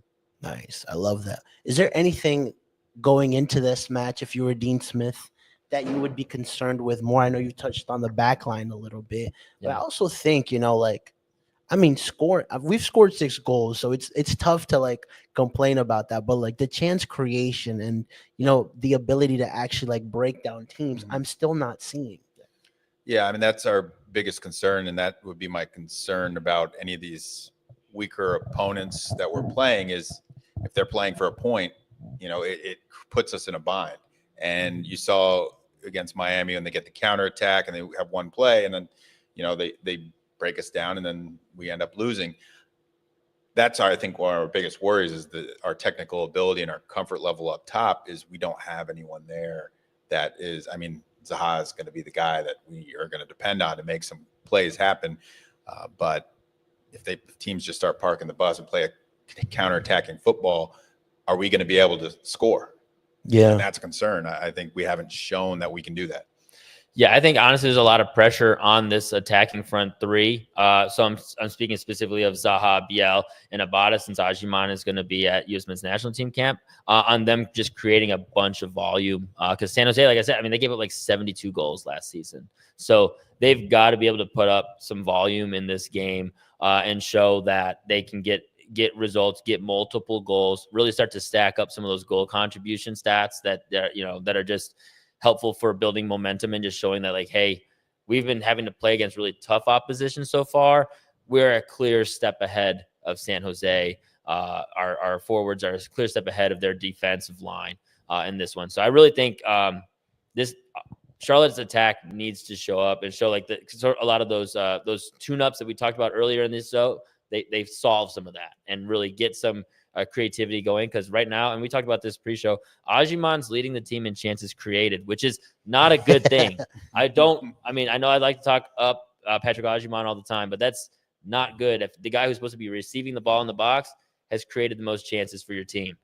Nice. I love that. Is there anything going into this match, if you were Dean Smith, that you would be concerned with more? I know you touched on the back line a little bit, but I Yeah. also think, like, I mean, we've scored 6 goals, so it's tough to like complain about that. But like the chance creation and the ability to actually like break down teams, I'm still not seeing. Yeah, I mean that's our biggest concern, and that would be my concern about any of these weaker opponents that we're playing is if they're playing for a point, it puts us in a bind. And you saw against Miami when they get the counterattack and they have one play, and then they break us down, and then we end up losing. That's I think one of our biggest worries is our technical ability and our comfort level up top is we don't have anyone there that is. I mean, Zaha is going to be the guy that we are going to depend on to make some plays happen. But if teams just start parking the bus and play a counterattacking football, are we going to be able to score? Yeah, and that's a concern. I think we haven't shown that we can do that. Yeah, I think honestly there's a lot of pressure on this attacking front three. So I'm speaking specifically of Zaha, Biel, and Abada, since Ajiman is going to be at U.S. men's national team camp, on them just creating a bunch of volume. Because San Jose, like I said, I mean, they gave up like 72 goals last season. So they've got to be able to put up some volume in this game and show that they can get results, get multiple goals, really start to stack up some of those goal contribution stats that are just helpful for building momentum and just showing that, like, hey, we've been having to play against really tough opposition so far. We're a clear step ahead of San Jose. Our forwards are a clear step ahead of their defensive line in this one. So I really think this Charlotte's attack needs to show up and show like a lot of those tune-ups that we talked about earlier in this. So they've solved some of that and really get some creativity going, because right now, and we talked about this pre-show, Ajiman's leading the team in chances created, which is not a good thing. I know I like to talk up Patrick Ajiman all the time, but that's not good if the guy who's supposed to be receiving the ball in the box has created the most chances for your team.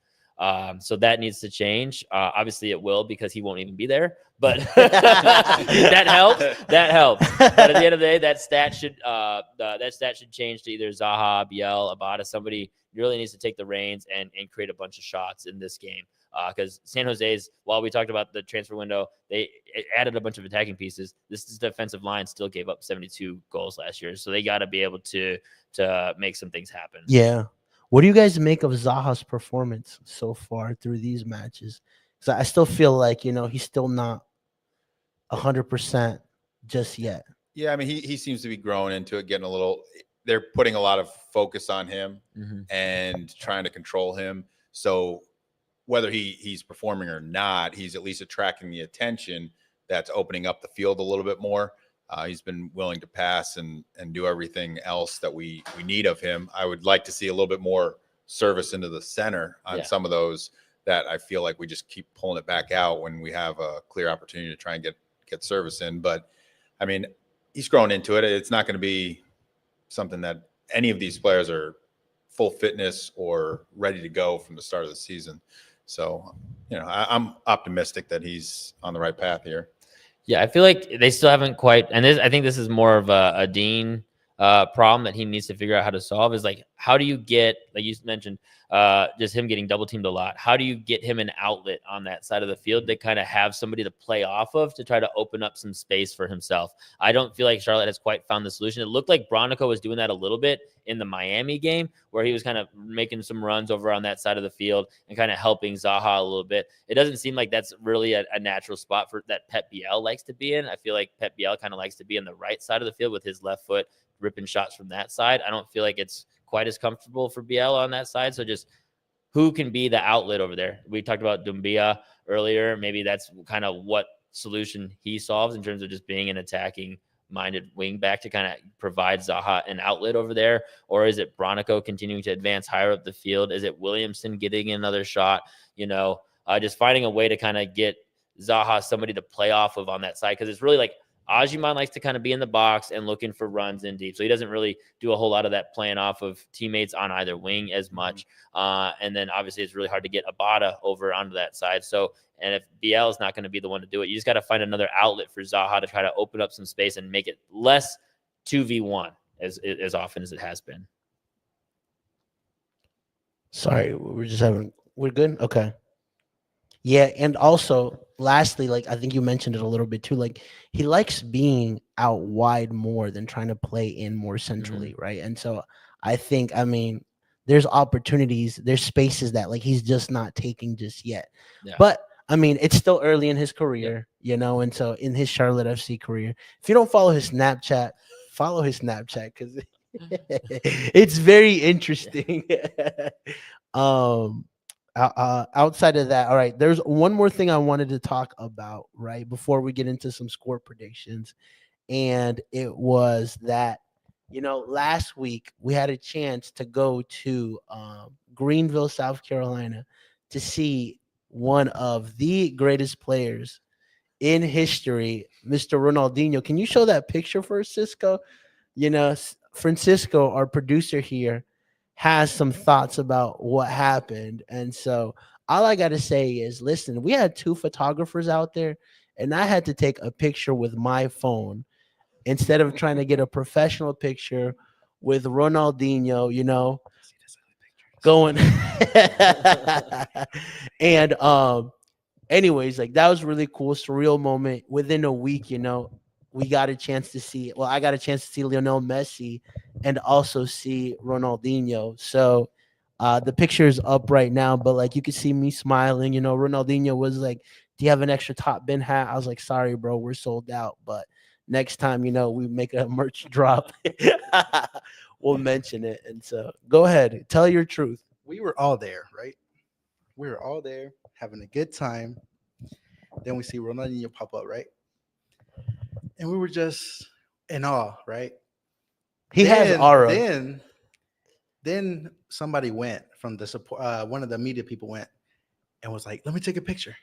So that needs to change. Obviously it will, because he won't even be there, but that helps. But at the end of the day, that stat should change to either Zaha, Biel, Abada. Somebody really needs to take the reins and create a bunch of shots in this game. Because San Jose's, while we talked about the transfer window, they added a bunch of attacking pieces. This defensive line still gave up 72 goals last year. So they got to be able to make some things happen. Yeah. What do you guys make of Zaha's performance so far through these matches? Because I still feel like, he's still not 100% just yet. Yeah, I mean, he seems to be growing into it, getting a little – they're putting a lot of focus on him and trying to control him. So whether he's performing or not, he's at least attracting the attention that's opening up the field a little bit more. He's been willing to pass and do everything else that we need of him. I would like to see a little bit more service into the center on some of those that I feel like we just keep pulling it back out when we have a clear opportunity to try and get service in. But, I mean, he's grown into it. It's not going to be something that any of these players are full fitness or ready to go from the start of the season. So, I'm optimistic that he's on the right path here. Yeah, I feel like they still haven't quite, and I think this is more of a Dean problem that he needs to figure out how to solve, is like, how do you get, like you mentioned, just him getting double teamed a lot. How do you get him an outlet on that side of the field to kind of have somebody to play off of to try to open up some space for himself? I don't feel like Charlotte has quite found the solution. It looked like Bronico was doing that a little bit in the Miami game, where he was kind of making some runs over on that side of the field and kind of helping Zaha a little bit. It doesn't seem like that's really a natural spot for that Pep Biel likes to be in. I feel like Pep Biel kind of likes to be in the right side of the field with his left foot, ripping shots from that side. I don't feel like it's quite as comfortable for Biel on that side. So just who can be the outlet over there? We talked about Doumbia earlier. Maybe that's kind of what solution he solves in terms of just being an attacking minded wing back to kind of provide Zaha an outlet over there. Or is it Bronico continuing to advance higher up the field? Is it Williamson getting another shot? Just finding a way to kind of get Zaha somebody to play off of on that side. Cause it's really like, Ajiman likes to kind of be in the box and looking for runs in deep. So he doesn't really do a whole lot of that playing off of teammates on either wing as much. And then obviously it's really hard to get Abada over onto that side. So, and if Biel is not going to be the one to do it, you just got to find another outlet for Zaha to try to open up some space and make it less 2v1 as often as it has been. Sorry, we're good? Okay. Yeah, and also lastly, like I think you mentioned it a little bit too, like he likes being out wide more than trying to play in more centrally, right? And so I think, I mean, there's opportunities, there's spaces that like he's just not taking just yet. Yeah. But I mean, it's still early in his career, you know, and so in his Charlotte FC career, if you don't follow his Snapchat, follow his Snapchat because it's very interesting. um Outside of that, all right, there's one more thing I wanted to talk about, right, before we get into some score predictions. And it was that, you know, last week we had a chance to go to Greenville, South Carolina, to see one of the greatest players in history, Mr. Ronaldinho. Can you show that picture for us, Cisco? You know, Francisco, our producer here, has some thoughts about what happened. And so all I got to say is, listen, we had 2 photographers out there, and I had to take a picture with my phone instead of trying to get a professional picture with Ronaldinho, you know, going. And anyways, like that was really cool, surreal moment. Within a week, you know, we got a chance to see, well, I got a chance to see Lionel Messi and also see Ronaldinho. So the picture is up right now, but like you could see me smiling. You know, Ronaldinho was like, do you have an extra top bin hat? I was like, sorry, bro, we're sold out. But next time, you know, we make a merch drop, we'll mention it. And so go ahead, tell your truth. We were all there, right? We were all there having a good time. Then we see Ronaldinho pop up, right? And we were just in awe, right? He has aura. Then somebody went from the support. One of the media people went and was like, "Let me take a picture."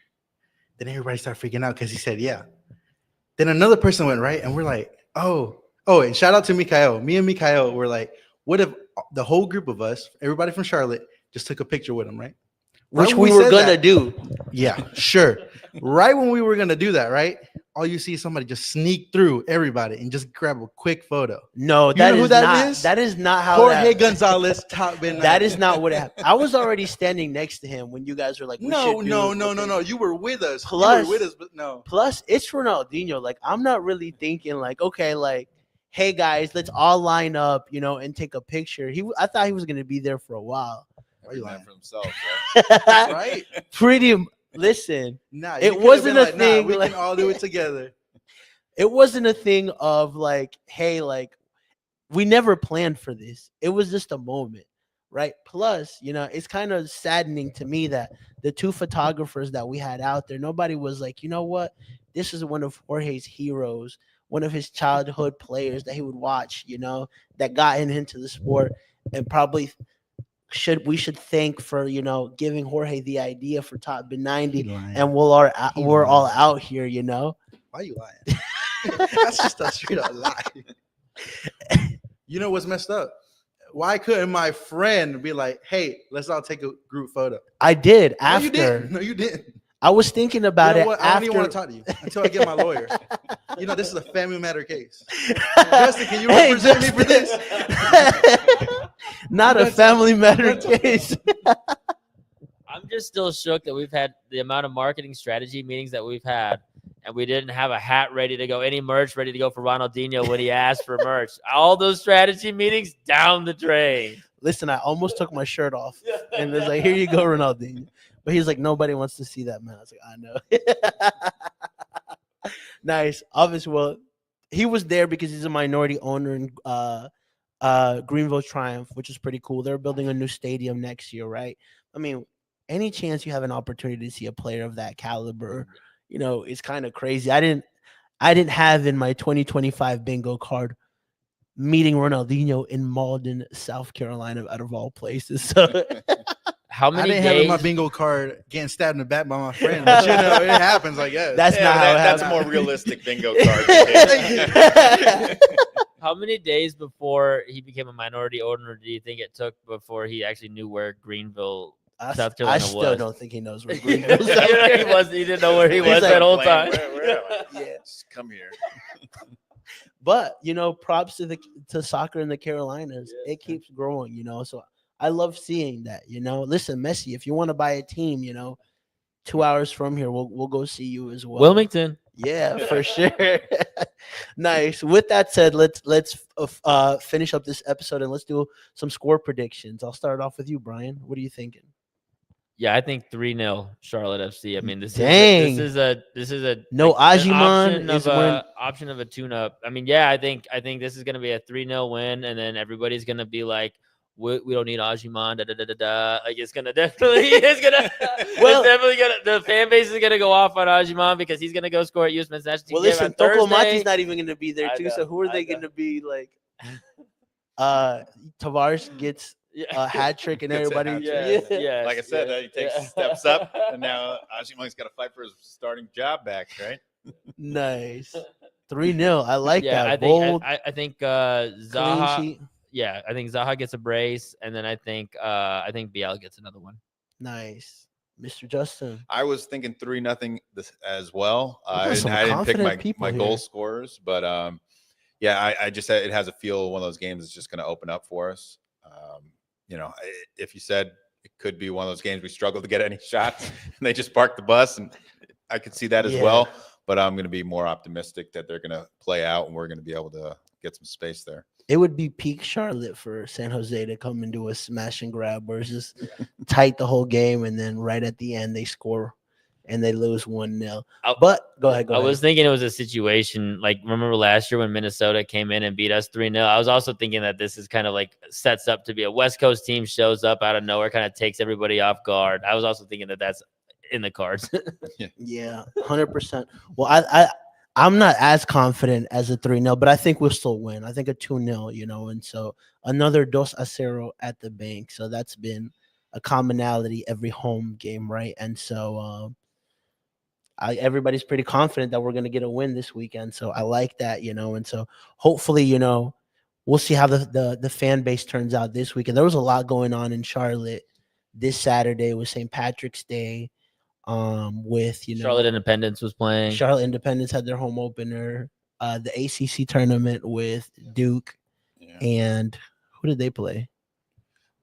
Then everybody started freaking out because he said, "Yeah." Then another person went, right, and we're like, "Oh!" And shout out to Mikael. Me and Mikael were like, "What if the whole group of us, everybody from Charlotte, just took a picture with him, right?" Which we were gonna do. Yeah, sure. Right when we were gonna do that, right? All you see is somebody just sneak through everybody and just grab a quick photo. No, you know who that not, is? That is not how Jorge Gonzalez, top bin. That is not what happened. I was already standing next to him when you guys were like, no. You were with us. Plus, you were with us, but no. Plus, it's Ronaldinho. Like, I'm not really thinking like, okay, like, hey guys, let's all line up, you know, and take a picture. I thought he was gonna be there for a while. Why you lying for himself? Right? Pretty. Listen, nah, it wasn't a thing. We can all do it together. It wasn't a thing of like, hey, like, we never planned for this. It was just a moment, right? Plus, you know, it's kind of saddening to me that the 2 photographers that we had out there, nobody was like, you know what? This is one of Jorge's heroes, one of his childhood players that he would watch, you know, that got him into the sport, and probably we should thank for, you know, giving Jorge the idea for Top Bin 90, and we're all out here, you know. Why are you lying? That's just a straight up lie. You know what's messed up? Why couldn't my friend be like, "Hey, let's all take a group photo"? I did after. No, you didn't. No, you didn't. I was thinking about it. I don't even want to talk to you until I get my lawyer. You know, this is a family matter case. Justin, can you represent me for this? Not a family matter case. I'm just still shook that we've had the amount of marketing strategy meetings that we've had, and we didn't have a hat ready to go, any merch ready to go for Ronaldinho when he asked for merch. All those strategy meetings down the drain. Listen, I almost took my shirt off, and it's like, here you go, Ronaldinho. But he's like, nobody wants to see that, man. I was like, I know. Nice. Obviously, well, he was there because he's a minority owner in Greenville Triumph, which is pretty cool. They're building a new stadium next year, right? I mean, any chance you have an opportunity to see a player of that caliber, you know, it's kind of crazy. I didn't have in my 2025 bingo card meeting Ronaldinho in Malden, South Carolina, out of all places. So how many I didn't days? have in my bingo card getting stabbed in the back by my friend. But, you know, it happens, I guess. That's not how that's a more realistic bingo card. How many days before he became a minority owner do you think it took before he actually knew where Greenville, South Carolina was? I still don't think he knows where Greenville is. He didn't know where he was that whole time. Where yeah, just come here. But, you know, props to soccer in the Carolinas. It keeps growing, you know. So I love seeing that, you know. Listen, Messi, if you want to buy a team, you know, 2 hours from here, we'll go see you as well. Wilmington. Yeah, for sure. Nice. With that said, let's finish up this episode and let's do some score predictions. I'll start off with you, Brian. What are you thinking? Yeah, I think 3-0 Charlotte FC. I mean, this Dang. is a No like, Ajiman is option of a tune-up. I mean, yeah, I think this is gonna be a 3-0 win, and then everybody's gonna be like, we don't need Ajiman. Like it's definitely gonna the fan base is gonna go off on Ajiman because he's gonna go score at U.S. Men's National Team. Well, listen, Toko Mati's not even gonna be there too. So who are they gonna be like? Tavares gets a hat trick and Gets a everybody. hat trick. Yeah. Like I said, he takes steps up, and now Ajiman's got to fight for his starting job back, right? Nice. 3-0. I like that. I Bold, think I think clean Zaha. sheet. Yeah, I think Zaha gets a brace, and then I think Biel gets another one. Nice. Mr. Justin. I was thinking 3-0 as well. We got I some didn't pick confident people my here. goal scorers, but yeah, I just it has a feel one of those games is just going to open up for us. If you said it could be one of those games we struggle to get any shots, and they just park the bus, and I could see that as well. But I'm going to be more optimistic that they're going to play out, and we're going to be able to get some space there. It would be peak Charlotte for San Jose to come and do a smash and grab where it's just tight the whole game, and then right at the end they score and they lose 1-0. But go ahead. I was thinking it was a situation like remember last year when Minnesota came in and beat us 3-0. I was also thinking that this is kind of like sets up to be a West Coast team, shows up out of nowhere, kind of takes everybody off guard. I was also thinking that that's in the cards. Yeah, 100%. Well, I'm not as confident as a 3-0, but I think we'll still win. I think a 2-0, and so another 2-0 at the bank. So that's been a commonality every home game, right? And so everybody's pretty confident that we're going to get a win this weekend. So I like that, and so hopefully, we'll see how the fan base turns out this weekend. There was a lot going on in Charlotte this Saturday with St. Patrick's Day. With Charlotte Independence was playing. Charlotte Independence had their home opener. The ACC tournament with Duke, and who did they play?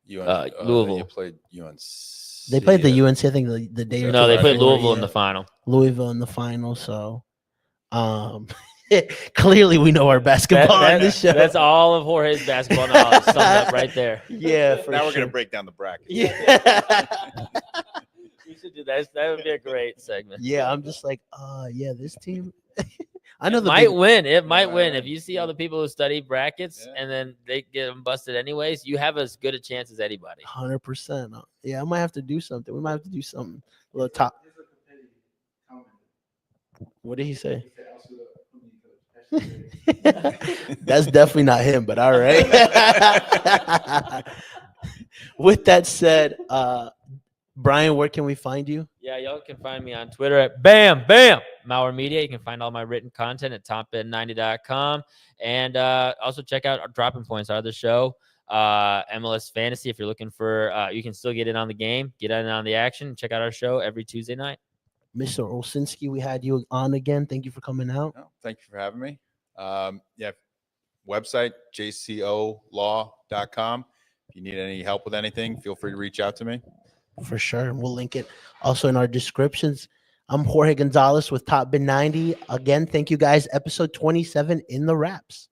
Louisville. You played UNC. They played the UNC. I think the day. No, they played Louisville in the final. Louisville in the final. So, clearly we know our basketball on this show. That's all of Jorge's basketball knowledge summed up right there. Yeah. Now we're gonna break down the bracket. Yeah. We should do that. That would be a great segment. Yeah, I'm just like, this team. I know It might win. It might win. If you see all the people who study brackets and then they get them busted anyways, you have as good a chance as anybody. 100%. Yeah, I might have to do something. We might have to do something. A little top. What did he say? That's definitely not him, but all right. With that said, Brian, where can we find you? Yeah, y'all can find me on Twitter at Bam Mauer Media. You can find all my written content at topbid90.com. And also check out Dropping Points, our other show, MLS Fantasy. If you're looking for, you can still get in on the game, get in on the action. Check out our show every Tuesday night. Mr. Olszynski, we had you on again. Thank you for coming out. Oh, thank you for having me. Website, jcolaw.com. If you need any help with anything, feel free to reach out to me. For sure. We'll link it also in our descriptions. I'm Jorge Gonzalez with Top Bin 90. Again, thank you guys. Episode 27 in the wraps.